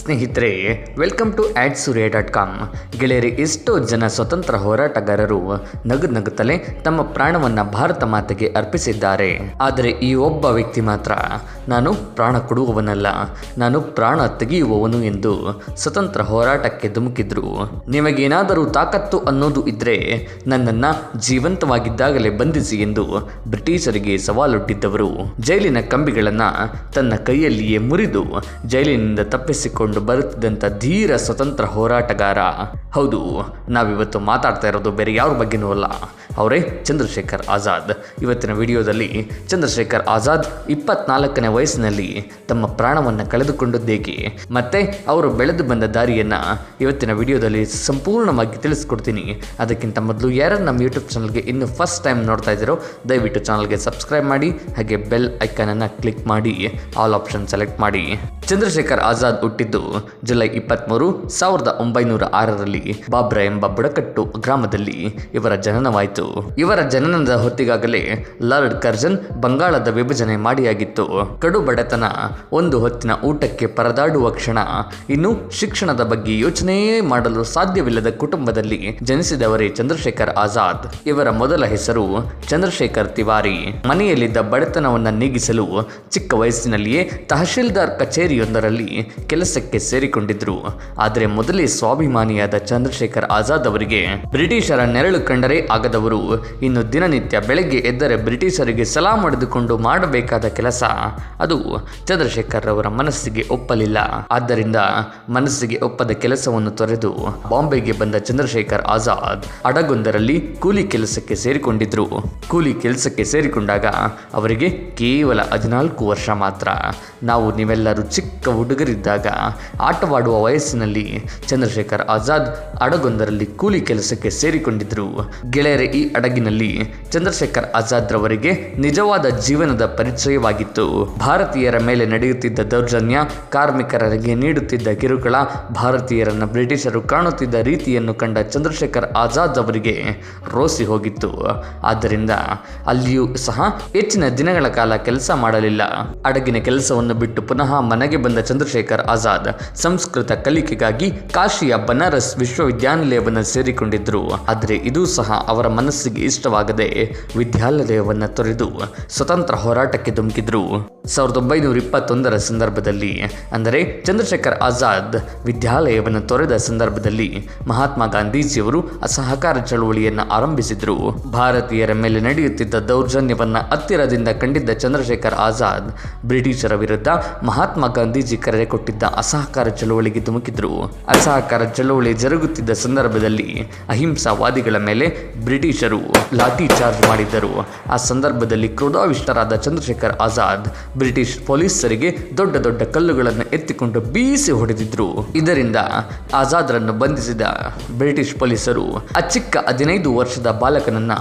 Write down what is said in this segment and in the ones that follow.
ಸ್ನೇಹಿತರೆ, welcome to @surya.com. ಗೆಳೆಯರಿ, ಎಷ್ಟೋ ಜನ ಸ್ವತಂತ್ರ ಹೋರಾಟಗಾರರು ನಗುತ್ತಲೇ ತಮ್ಮ ಪ್ರಾಣವನ್ನು ಭಾರತ ಮಾತೆಗೆ ಅರ್ಪಿಸಿದ್ದಾರೆ. ಆದರೆ ಈ ಒಬ್ಬ ವ್ಯಕ್ತಿ ಮಾತ್ರ ನಾನು ಪ್ರಾಣ ಕೊಡುವವನಲ್ಲ, ನಾನು ಪ್ರಾಣ ತೆಗೆಯುವವನು ಎಂದು ಸ್ವತಂತ್ರ ಹೋರಾಟಕ್ಕೆ ಧುಮುಕಿದ್ರು. ನಿಮಗೇನಾದರೂ ತಾಕತ್ತು ಅನ್ನೋದು ಇದ್ರೆ ನನ್ನನ್ನು ಜೀವಂತವಾಗಿದ್ದಾಗಲೇ ಬಂಧಿಸಿ ಎಂದು ಬ್ರಿಟಿಷರಿಗೆ ಸವಾಲೊಡ್ಡಿದ್ದವರು. ಜೈಲಿನ ಕಂಬಿಗಳನ್ನು ತನ್ನ ಕೈಯಲ್ಲಿಯೇ ಮುರಿದು ಜೈಲಿನಿಂದ ತಪ್ಪಿಸಿಕೊಂಡು ಬರುತ್ತಿದ್ದಂಥ ಧೀರ ಸ್ವತಂತ್ರ ಹೋರಾಟಗಾರ. ಹೌದು, ನಾವಿವತ್ತು ಮಾತಾಡ್ತಾ ಇರೋದು ಬೇರೆ ಯಾರ ಬಗ್ಗೆನೂ ಅಲ್ಲ, ಅವರೇ ಚಂದ್ರಶೇಖರ್ ಆಜಾದ್. ಇವತ್ತಿನ ವಿಡಿಯೋದಲ್ಲಿ ಚಂದ್ರಶೇಖರ್ ಆಜಾದ್ 24ನೇ ವಯಸ್ಸಿನಲ್ಲಿ ತಮ್ಮ ಪ್ರಾಣವನ್ನು ಕಳೆದುಕೊಂಡದ್ದೇಕೆ ಮತ್ತೆ ಅವರು ಬೆಳೆದು ಬಂದ ದಾರಿಯನ್ನು ಇವತ್ತಿನ ವಿಡಿಯೋದಲ್ಲಿ ಸಂಪೂರ್ಣವಾಗಿ ತಿಳಿಸ್ಕೊಡ್ತೀನಿ. ಅದಕ್ಕಿಂತ ಮೊದಲು ಯಾರು ನಮ್ಮ ಯೂಟ್ಯೂಬ್ ಚಾನಲ್ಗೆ ಇನ್ನು ಫಸ್ಟ್ ಟೈಮ್ ನೋಡ್ತಾ ಇದ್ದೀರೋ ದಯವಿಟ್ಟು ಚಾನಲ್ಗೆ ಸಬ್ಸ್ಕ್ರೈಬ್ ಮಾಡಿ, ಹಾಗೆ ಬೆಲ್ ಐಕಾನನ್ನು ಕ್ಲಿಕ್ ಮಾಡಿ ಆಲ್ ಆಪ್ಷನ್ ಸೆಲೆಕ್ಟ್ ಮಾಡಿ. ಚಂದ್ರಶೇಖರ್ ಆಜಾದ್ ಹುಟ್ಟಿದ್ದು ಜುಲೈ 23, 1906ರಲ್ಲಿ ಬಾಬ್ರಾ ಎಂಬ ಬುಡಕಟ್ಟು ಗ್ರಾಮದಲ್ಲಿ ಇವರ ಜನನವಾಯಿತು. ಇವರ ಜನನದ ಹೊತ್ತಿಗಾಗಲೇ ಲಾರ್ಡ್ ಕರ್ಜನ್ ಬಂಗಾಳದ ವಿಭಜನೆ ಮಾಡಿಯಾಗಿತ್ತು. ಕಡು ಬಡತನ, ಒಂದು ಹೊತ್ತಿನ ಊಟಕ್ಕೆ ಪರದಾಡುವ ಕ್ಷಣ, ಇನ್ನು ಶಿಕ್ಷಣದ ಬಗ್ಗೆ ಯೋಚನೆಯೇ ಮಾಡಲು ಸಾಧ್ಯವಿಲ್ಲದ ಕುಟುಂಬದಲ್ಲಿ ಜನಿಸಿದವರೇ ಚಂದ್ರಶೇಖರ್ ಆಜಾದ್. ಇವರ ಮೊದಲ ಹೆಸರು ಚಂದ್ರಶೇಖರ್ ತಿವಾರಿ. ಮನೆಯಲ್ಲಿದ್ದ ಬಡತನವನ್ನು ನೀಗಿಸಲು ಚಿಕ್ಕ ವಯಸ್ಸಿನಲ್ಲಿಯೇ ತಹಶೀಲ್ದಾರ್ ಕಚೇರಿಯೊಂದರಲ್ಲಿ ಕೆಲಸಕ್ಕೆ ಸೇರಿಕೊಂಡಿದ್ರು. ಆದರೆ ಮೊದಲೇ ಸ್ವಾಭಿಮಾನಿಯಾದ ಚಂದ್ರಶೇಖರ್ ಆಜಾದ್ ಅವರಿಗೆ ಬ್ರಿಟಿಷರ ನೆರಳು ಕಂಡರೆ ಆಗದವರು. ಇನ್ನು ದಿನನಿತ್ಯ ಬೆಳಗ್ಗೆ ಎದ್ದರೆ ಬ್ರಿಟಿಷರಿಗೆ ಸಲಾಂ ಹೊಡೆದುಕೊಂಡು ಮಾಡಬೇಕಾದ ಕೆಲಸ, ಅದು ಚಂದ್ರಶೇಖರ್ ಅವರ ಮನಸ್ಸಿಗೆ ಒಪ್ಪಲಿಲ್ಲ. ಆದ್ದರಿಂದ ಮನಸ್ಸಿಗೆ ಒಪ್ಪದ ಕೆಲಸವನ್ನು ತೊರೆದು ಬಾಂಬೆಗೆ ಬಂದ ಚಂದ್ರಶೇಖರ್ ಆಜಾದ್ ಹಡಗೊಂದರಲ್ಲಿ ಕೂಲಿ ಕೆಲಸಕ್ಕೆ ಸೇರಿಕೊಂಡಿದ್ರು. ಕೂಲಿ ಕೆಲಸಕ್ಕೆ ಸೇರಿಕೊಂಡಾಗ ಅವರಿಗೆ ಕೇವಲ 14 ವರ್ಷ ಮಾತ್ರ. ನೀವೆಲ್ಲರೂ ಚಿಕ್ಕ ಹುಡುಗರಿದ್ದಾಗ ಆಟವಾಡುವ ವಯಸ್ಸಿನಲ್ಲಿ ಚಂದ್ರಶೇಖರ್ ಆಜಾದ್ ಹಡಗೊಂದರಲ್ಲಿ ಕೂಲಿ ಕೆಲಸಕ್ಕೆ ಸೇರಿಕೊಂಡಿದ್ರು. ಗೆಳೆಯರೆ, ಈ ಹಡಗಿನಲ್ಲಿ ಚಂದ್ರಶೇಖರ್ ಆಜಾದ್ ರವರಿಗೆ ನಿಜವಾದ ಜೀವನದ ಪರಿಚಯವಾಗಿತ್ತು. ಭಾರತೀಯರ ಮೇಲೆ ನಡೆಯುತ್ತಿದ್ದ ದೌರ್ಜನ್ಯ, ಕಾರ್ಮಿಕರಿಗೆ ನೀಡುತ್ತಿದ್ದ ಕಿರುಕುಳ, ಭಾರತೀಯರನ್ನು ಬ್ರಿಟಿಷರು ಕಾಣುತ್ತಿದ್ದ ರೀತಿಯನ್ನು ಕಂಡ ಚಂದ್ರಶೇಖರ್ ಆಜಾದ್ ಅವರಿಗೆ ರೋಸಿ ಹೋಗಿತ್ತು. ಆದ್ದರಿಂದ ಅಲ್ಲಿಯೂ ಸಹ ಹೆಚ್ಚಿನ ದಿನಗಳ ಕಾಲ ಕೆಲಸ ಮಾಡಲಿಲ್ಲ. ಹಡಗಿನ ಕೆಲಸವನ್ನು ಬಿಟ್ಟು ಪುನಃ ಮನೆಗೆ ಬಂದ ಚಂದ್ರಶೇಖರ್ ಆಜಾದ್ ಸಂಸ್ಕೃತ ಕಲಿಕೆಗಾಗಿ ಕಾಶಿಯ ಬನಾರಸ್ ವಿಶ್ವವಿದ್ಯಾನಿಲಯವನ್ನು ಸೇರಿಕೊಂಡಿದ್ರು. ಆದರೆ ಇದು ಸಹ ಅವರ ಮನಸ್ಸಿಗೆ ಇಷ್ಟವಾಗದೆ ವಿದ್ಯಾಲಯವನ್ನು ತೊರೆದು ಸ್ವತಂತ್ರ ಹೋರಾಟಕ್ಕೆ ಧುಮುಕಿದ್ರು. 1921ರ ಸಂದರ್ಭದಲ್ಲಿ, ಅಂದರೆ ಚಂದ್ರಶೇಖರ್ ಆಜಾದ್ ವಿದ್ಯಾಲಯವನ್ನು ತೊರೆದ ಸಂದರ್ಭದಲ್ಲಿ ಮಹಾತ್ಮ ಗಾಂಧೀಜಿಯವರು ಅಸಹಕಾರ ಚಳವಳಿಯನ್ನು ಆರಂಭಿಸಿದ್ರು. ಭಾರತೀಯರ ಮೇಲೆ ನಡೆಯುತ್ತಿದ್ದ ದೌರ್ಜನ್ಯವನ್ನು ಹತ್ತಿರದಿಂದ ಕಂಡಿದ್ದ ಚಂದ್ರಶೇಖರ್ ಆಜಾದ್ ಬ್ರಿಟಿಷರ ವಿರುದ್ಧ ಮಹಾತ್ಮ ಗಾಂಧೀಜಿ ಕರೆ ಕೊಟ್ಟಿದ್ದ ಅಸಹಕಾರ ಚಳವಳಿಗೆ ಧುಮುಕಿದ್ರು. ಅಸಹಕಾರ ಚಳವಳಿ ಜರುಗುತ್ತಿದ್ದ ಸಂದರ್ಭದಲ್ಲಿ ಅಹಿಂಸಾವಾದಿಗಳ ಮೇಲೆ ಬ್ರಿಟಿಷರು ಲಾಠಿ ಚಾರ್ಜ್ ಮಾಡಿದ್ದರು. ಆ ಸಂದರ್ಭದಲ್ಲಿ ಕ್ರೋಧಾವಿಷ್ಟರಾದ ಚಂದ್ರಶೇಖರ್ ಆಜಾದ್ ಬ್ರಿಟಿಷ್ ಪೊಲೀಸರಿಗೆ ದೊಡ್ಡ ದೊಡ್ಡ ಕಲ್ಲುಗಳನ್ನು ಎತ್ತಿಕೊಂಡು ಬೀಸಿ ಹೊಡೆದಿದ್ರು. ಇದರಿಂದ ಆಜಾದ್ರನ್ನು ಬಂಧಿಸಿದ ಬ್ರಿಟಿಷ್ ಪೊಲೀಸರು ಆ ಚಿಕ್ಕ 15 ವರ್ಷದ ಬಾಲಕನನ್ನ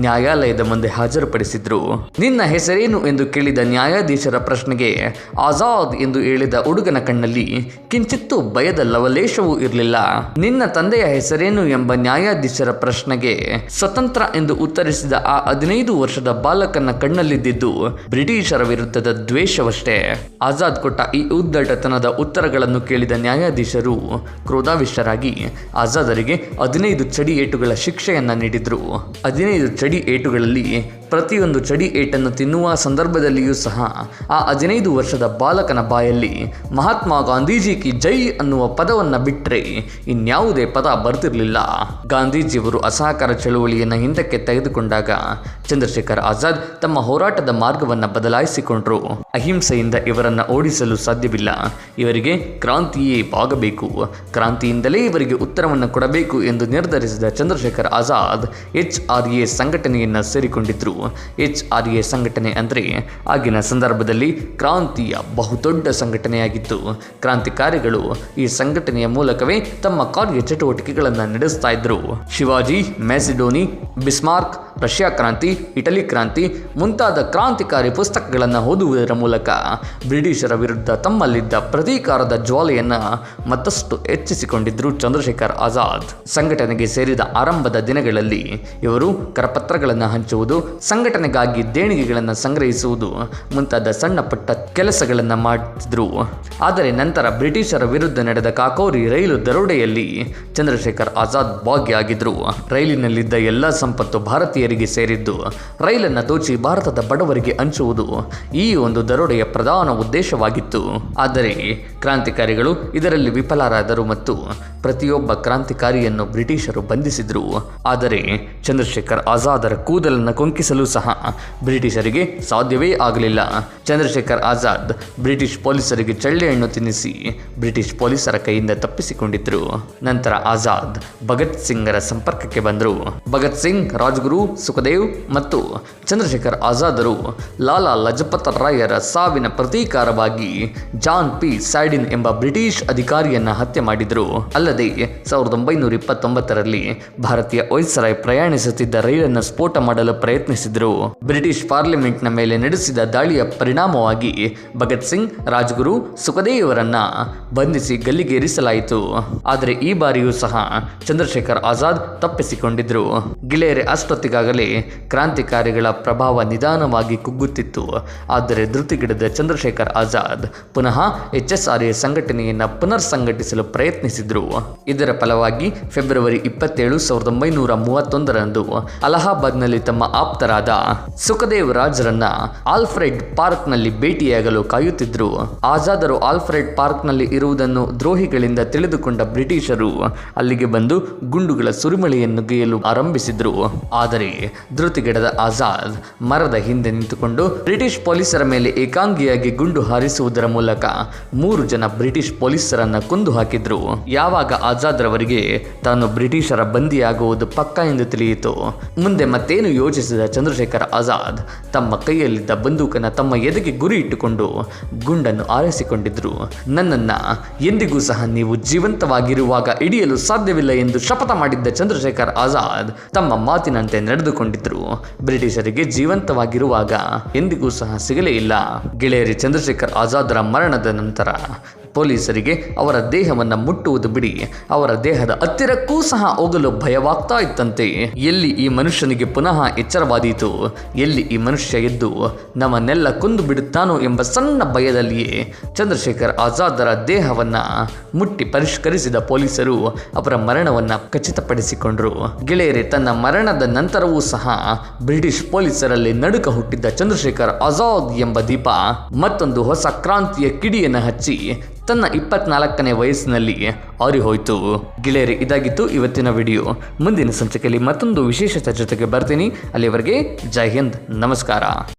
ನ್ಯಾಯಾಲಯದ ಮುಂದೆ ಹಾಜರುಪಡಿಸಿದ್ರು. ನಿನ್ನ ಹೆಸರೇನು ಎಂದು ಕೇಳಿದ ನ್ಯಾಯಾಧೀಶರ ಪ್ರಶ್ನೆಗೆ ಆಜಾದ್ ಎಂದು ಹೇಳಿದ ಹುಡುಗನ ಕಣ್ಣಲ್ಲಿ ಕಿಂಚಿತ್ತೂ ಭಯದ ಲವಲೇಶವೂ ಇರಲಿಲ್ಲ. ನಿನ್ನ ತಂದೆಯ ಹೆಸರೇನು ಎಂಬ ನ್ಯಾಯಾಧೀಶರ ಪ್ರಶ್ನೆಗೆ ಸ್ವತಂತ್ರ ಎಂದು ಉತ್ತರಿಸಿದ ಆ 15 ವರ್ಷದ ಬಾಲಕನ ಕಣ್ಣಲ್ಲಿದ್ದಿದ್ದು ಬ್ರಿಟಿಷರ ವಿರುದ್ಧದ ದ್ವೇಷವಷ್ಟೇ. ಆಜಾದ್ ಕೊಟ್ಟ ಈ ಉದ್ದಟತನದ ಉತ್ತರಗಳನ್ನು ಕೇಳಿದ ನ್ಯಾಯಾಧೀಶರು ಕ್ರೋಧಾವಿಷ್ಟರಾಗಿ ಆಜಾದರಿಗೆ 15 ಚಡಿ ಏಟುಗಳ ಶಿಕ್ಷೆಯನ್ನ ನೀಡಿದ್ರು. 15 ಚಡಿ ಏಟುಗಳಲ್ಲಿ ಪ್ರತಿಯೊಂದು ಚಡಿ ಏಟನ್ನು ತಿನ್ನುವ ಸಂದರ್ಭದಲ್ಲಿಯೂ ಸಹ ಆ 15 ವರ್ಷದ ಬಾಲಕನ ಬಾಯಲ್ಲಿ ಮಹಾತ್ಮ ಗಾಂಧೀಜಿ ಕಿ ಜೈ ಅನ್ನುವ ಪದವನ್ನು ಬಿಟ್ಟರೆ ಇನ್ಯಾವುದೇ ಪದ ಬರ್ತಿರಲಿಲ್ಲ. ಗಾಂಧೀಜಿಯವರು ಅಸಹಕಾರ ಚಳುವಳಿಯನ್ನು ಹಿಂದಕ್ಕೆ ತೆಗೆದುಕೊಂಡಾಗ ಚಂದ್ರಶೇಖರ್ ಆಜಾದ್ ತಮ್ಮ ಹೋರಾಟದ ಮಾರ್ಗವನ್ನು ಬದಲಾಯಿಸಿಕೊಂಡ್ರು. ಅಹಿಂಸೆಯಿಂದ ಇವರನ್ನು ಓಡಿಸಲು ಸಾಧ್ಯವಿಲ್ಲ, ಇವರಿಗೆ ಕ್ರಾಂತಿಯೇ ಆಗಬೇಕು, ಕ್ರಾಂತಿಯಿಂದಲೇ ಇವರಿಗೆ ಉತ್ತರವನ್ನು ಕೊಡಬೇಕು ಎಂದು ನಿರ್ಧರಿಸಿದ ಚಂದ್ರಶೇಖರ್ ಆಜಾದ್ HRA ಸಂಘಟನೆಯನ್ನು ಸೇರಿಕೊಂಡಿದ್ರು. HRA ಸಂಘಟನೆ ಅಂದರೆ ಆಗಿನ ಸಂದರ್ಭದಲ್ಲಿ ಕ್ರಾಂತಿಯ ಬಹುದೊಡ್ಡ ಸಂಘಟನೆಯಾಗಿತ್ತು. ಕ್ರಾಂತಿಕಾರಿಗಳು ಈ ಸಂಘಟನೆಯ ಮೂಲಕವೇ ತಮ್ಮ ಕಾರ್ಯ ಚಟುವಟಿಕೆಗಳನ್ನು ನಡೆಸ್ತಾ ಇದ್ರು. ಶಿವಾಜಿ, ಮ್ಯಾಸಿಡೋನಿ, ಬಿಸ್ಮಾರ್ಕ್, ರಷ್ಯಾ ಕ್ರಾಂತಿ, ಇಟಲಿ ಕ್ರಾಂತಿ ಮುಂತಾದ ಕ್ರಾಂತಿಕಾರಿ ಪುಸ್ತಕಗಳನ್ನು ಓದುವುದರ ಮೂಲಕ ಬ್ರಿಟಿಷರ ವಿರುದ್ಧ ತಮ್ಮಲ್ಲಿದ್ದ ಪ್ರತೀಕಾರದ ಜ್ವಾಲೆಯನ್ನು ಮತ್ತಷ್ಟು ಹೆಚ್ಚಿಸಿಕೊಂಡಿದ್ದರು ಚಂದ್ರಶೇಖರ್ ಆಜಾದ್. ಸಂಘಟನೆಗೆ ಸೇರಿದ ಆರಂಭದ ದಿನಗಳಲ್ಲಿ ಇವರು ಕರಪತ್ರಗಳನ್ನು ಹಂಚುವುದು, ಸಂಘಟನೆಗಾಗಿ ದೇಣಿಗೆಗಳನ್ನು ಸಂಗ್ರಹಿಸುವುದು ಮುಂತಾದ ಸಣ್ಣ ಪುಟ್ಟ ಕೆಲಸಗಳನ್ನು ಮಾಡುತ್ತಿದ್ದರು. ಆದರೆ ನಂತರ ಬ್ರಿಟಿಷರ ವಿರುದ್ಧ ನಡೆದ ಕಾಕೋರಿ ರೈಲು ದರೋಡೆಯಲ್ಲಿ ಚಂದ್ರಶೇಖರ್ ಆಜಾದ್ ಭಾಗಿಯಾಗಿದ್ದರು. ರೈಲಿನಲ್ಲಿದ್ದ ಎಲ್ಲ ಸಂಪತ್ತು ಭಾರತೀಯರಿಗೆ ಸೇರಿದ್ದು, ರೈಲನ್ನು ದೋಚಿ ಭಾರತದ ಬಡವರಿಗೆ ಹಂಚುವುದು ಈ ಒಂದು ದರೋಡೆಯ ಪ್ರಧಾನ ಉದ್ದೇಶವಾಗಿತ್ತು. ಆದರೆ ಕ್ರಾಂತಿಕಾರಿಗಳು ಇದರಲ್ಲಿ ವಿಫಲರಾದರು ಮತ್ತು ಪ್ರತಿಯೊಬ್ಬ ಕ್ರಾಂತಿಕಾರಿಯನ್ನು ಬ್ರಿಟಿಷರು ಬಂಧಿಸಿದರು. ಆದರೆ ಚಂದ್ರಶೇಖರ್ ಆಜಾದರ ಕೂದಲನ್ನು ಕೊಂಕಿಸಲು ಸಹ ಬ್ರಿಟಿಷರಿಗೆ ಸಾಧ್ಯವೇ ಆಗಲಿಲ್ಲ. ಚಂದ್ರಶೇಖರ್ ಆಜಾದ್ ಬ್ರಿಟಿಷ್ ಪೊಲೀಸರಿಗೆ ಚಳ್ಳೆಹಣ್ಣು ತಿನ್ನಿಸಿ ಬ್ರಿಟಿಷ್ ಪೊಲೀಸರ ಕೈಯಿಂದ ತಪ್ಪಿಸಿಕೊಂಡಿದ್ದರು. ನಂತರ ಆಜಾದ್ ಭಗತ್ ಸಿಂಗರ ಸಂಪರ್ಕಕ್ಕೆ ಬಂದರು. ಭಗತ್ ಸಿಂಗ್, ರಾಜ್ಗುರು, ಸುಖದೇವ್ ಮತ್ತು ಚಂದ್ರಶೇಖರ್ ಆಜಾದರು ಲಾಲಾ ಲಜಪತ್ ರಾಯರ ಸಾವಿನ ಪ್ರತೀಕಾರವಾಗಿ ಜಾನ್ ಪಿ ಸ್ಯಾಡಿನ್ ಎಂಬ ಬ್ರಿಟಿಷ್ ಅಧಿಕಾರಿಯನ್ನ ಹತ್ಯೆ ಮಾಡಿದರು. ಅಲ್ಲದೆ 1929ರಲ್ಲಿ ಭಾರತೀಯ ವೈಸ್ರಾಯ್ ಪ್ರಯಾಣಿಸುತ್ತಿದ್ದ ರೈಲನ್ನು ಸ್ಫೋಟ ಮಾಡಲು ಪ್ರಯತ್ನಿಸಿದರು. ಬ್ರಿಟಿಷ್ ಪಾರ್ಲಿಮೆಂಟ್ನ ಮೇಲೆ ನಡೆಸಿದ ದಾಳಿಯ ಪರಿಣಾಮವಾಗಿ ಭಗತ್ ಸಿಂಗ್, ರಾಜ್ಗುರು, ಸುಖದೇವರನ್ನ ಬಂಧಿಸಿ ಗಲ್ಲಿಗೇರಿಸಲಾಯಿತು. ಆದರೆ ಈ ಬಾರಿಯೂ ಸಹ ಚಂದ್ರಶೇಖರ್ ಆಜಾದ್ ತಪ್ಪಿಸಿಕೊಂಡಿದ್ರು. ಗೆಳೆಯರೆ, ಅಷ್ಟೊತ್ತಿಗಾಗಲೇ ಕ್ರಾಂತಿಕಾರಿಗಳ ಪ್ರಭಾವ ನಿಧಾನವಾಗಿ ಕುಗ್ಗುತ್ತಿತ್ತು. ಆದರೆ ಧೃತಿಗೆಡದ ಚಂದ್ರಶೇಖರ್ ಆಜಾದ್ ಪುನಃ HSRA ಸಂಘಟನೆಯನ್ನು ಪುನರ್ ಸಂಘಟಿಸಲು ಪ್ರಯತ್ನಿಸಿದ್ರು. ಇದರ ಫಲವಾಗಿ ಫೆಬ್ರವರಿ 27, 1931ರಂದು ಅಲಹಾಬಾದ್ನಲ್ಲಿ ತಮ್ಮ ಆಪ್ತರಾದ ಸುಖದೇವ್ ರಾಜರನ್ನ ಆಲ್ಫ್ರೆಡ್ ಪಾರ್ಕ್ನಲ್ಲಿ ಭೇಟಿಯಾಗಲು ಕಾಯುತ್ತಿದ್ರು. ಆಜಾದರು ಆಲ್ಫ್ರೆಡ್ ಪಾರ್ಕ್ನಲ್ಲಿ ಇರುವುದನ್ನು ದ್ರೋಹಿಗಳಿಂದ ತಿಳಿದುಕೊಂಡ ಬ್ರಿಟಿಷರು ಅಲ್ಲಿಗೆ ಬಂದು ಗುಂಡುಗಳ ಸುರಿಮಳೆಯನ್ನು ಗೆಯ್ಯಲು ಆರಂಭಿಸಿದ್ರು. ಆದರೆ ಧೃತಿಗೆಡದ ಆಜಾದ್ ಮರದ ಹಿಂದೆ ನಿಂತುಕೊಂಡು ಬ್ರಿಟಿಷ್ ಪೊಲೀಸರ ಮೇಲೆ ಏಕಾಂಗಿಯಾಗಿ ಗುಂಡು ಹಾರಿಸುವುದರ ಮೂಲಕ 3 ಜನ ಬ್ರಿಟಿಷ್ ಪೊಲೀಸರನ್ನ ಕೊಂದು ಹಾಕಿದ್ರು. ಯಾವಾಗ ಆಜಾದ್ ರವರಿಗೆ ತಾನು ಬ್ರಿಟಿಷರ ಬಂದಿಯಾಗುವುದು ಪಕ್ಕ ಎಂದು ತಿಳಿಯಿತು, ಮುಂದೆ ಮತ್ತೇನು ಯೋಚಿಸಿದ ಚಂದ್ರಶೇಖರ್ ಆಜಾದ್ ತಮ್ಮ ಕೈಯಲ್ಲಿದ್ದ ಬಂದೂಕನ್ನು ತಮ್ಮ ಎದೆಗೆ ಗುರಿ ಇಟ್ಟುಕೊಂಡು ಗುಂಡನ್ನು ಆರಿಸಿಕೊಂಡಿದ್ರು. ನನ್ನನ್ನ ಎಂದಿಗೂ ಸಹ ನೀವು ಜೀವಂತವಾಗಿರುವಾಗ ಹಿಡಿಯಲು ಸಾಧ್ಯವಿಲ್ಲ ಎಂದು ಶಪಥ ಮಾಡಿದ್ದ ಚಂದ್ರಶೇಖರ್ ಆಜಾದ್ ತಮ್ಮ ಮಾತಿನಂತೆ ನಡೆದುಕೊಂಡಿದ್ರು. ಬ್ರಿಟಿಷರಿಗೆ ಜೀವಂತವಾಗಿರುವಾಗ ಎಂದಿಗೂ ಸಹ ಸಿಗಲೇ ಇಲ್ಲ. ಗೆಳೆಯರಿ, ಚಂದ್ರಶೇಖರ್ ಆಜಾದರ ಮರಣದ ನಂತರ ಪೊಲೀಸರಿಗೆ ಅವರ ದೇಹವನ್ನು ಮುಟ್ಟುವುದು ಬಿಡಿ, ಅವರ ದೇಹದ ಹತ್ತಿರಕ್ಕೂ ಸಹ ಹೋಗಲು ಭಯವಾಗ್ತಾ ಇತ್ತಂತೆ. ಎಲ್ಲಿ ಈ ಮನುಷ್ಯನಿಗೆ ಪುನಃ ಎಚ್ಚರವಾದೀತು, ಎಲ್ಲಿ ಈ ಮನುಷ್ಯ ಎದ್ದು ನಮ್ಮನ್ನೆಲ್ಲ ಕೊಂದು ಬಿಡುತ್ತಾನೋ ಎಂಬ ಸಣ್ಣ ಭಯದಲ್ಲಿಯೇ ಚಂದ್ರಶೇಖರ್ ಆಜಾದರ ದೇಹವನ್ನ ಮುಟ್ಟಿ ಪರಿಷ್ಕರಿಸಿದ ಪೊಲೀಸರು ಅವರ ಮರಣವನ್ನ ಖಚಿತಪಡಿಸಿಕೊಂಡರು. ಗೆಳೆಯರೆ, ತನ್ನ ಮರಣದ ನಂತರವೂ ಸಹ ಬ್ರಿಟಿಷ್ ಪೊಲೀಸರಲ್ಲಿ ನಡುಕ ಹುಟ್ಟಿದ್ದ ಚಂದ್ರಶೇಖರ್ ಆಜಾದ್ ಎಂಬ ದೀಪ ಮತ್ತೊಂದು ಹೊಸ ಕ್ರಾಂತಿಯ ಕಿಡಿಯನ್ನು ಹಚ್ಚಿ ತನ್ನ 24ನೇ ವಯಸ್ಸಿನಲ್ಲಿ ಆರಿಹೋಯ್ತು. ಗೆಳೆಯರೆ, ಇದಾಗಿತ್ತು ಇವತ್ತಿನ ವಿಡಿಯೋ. ಮುಂದಿನ ಸಂಚಿಕೆಯಲ್ಲಿ ಮತ್ತೊಂದು ವಿಶೇಷತೆ ಜೊತೆಗೆ ಬರ್ತೀನಿ. ಅಲ್ಲಿವರೆಗೆ ಜೈ ಹಿಂದ್, ನಮಸ್ಕಾರ.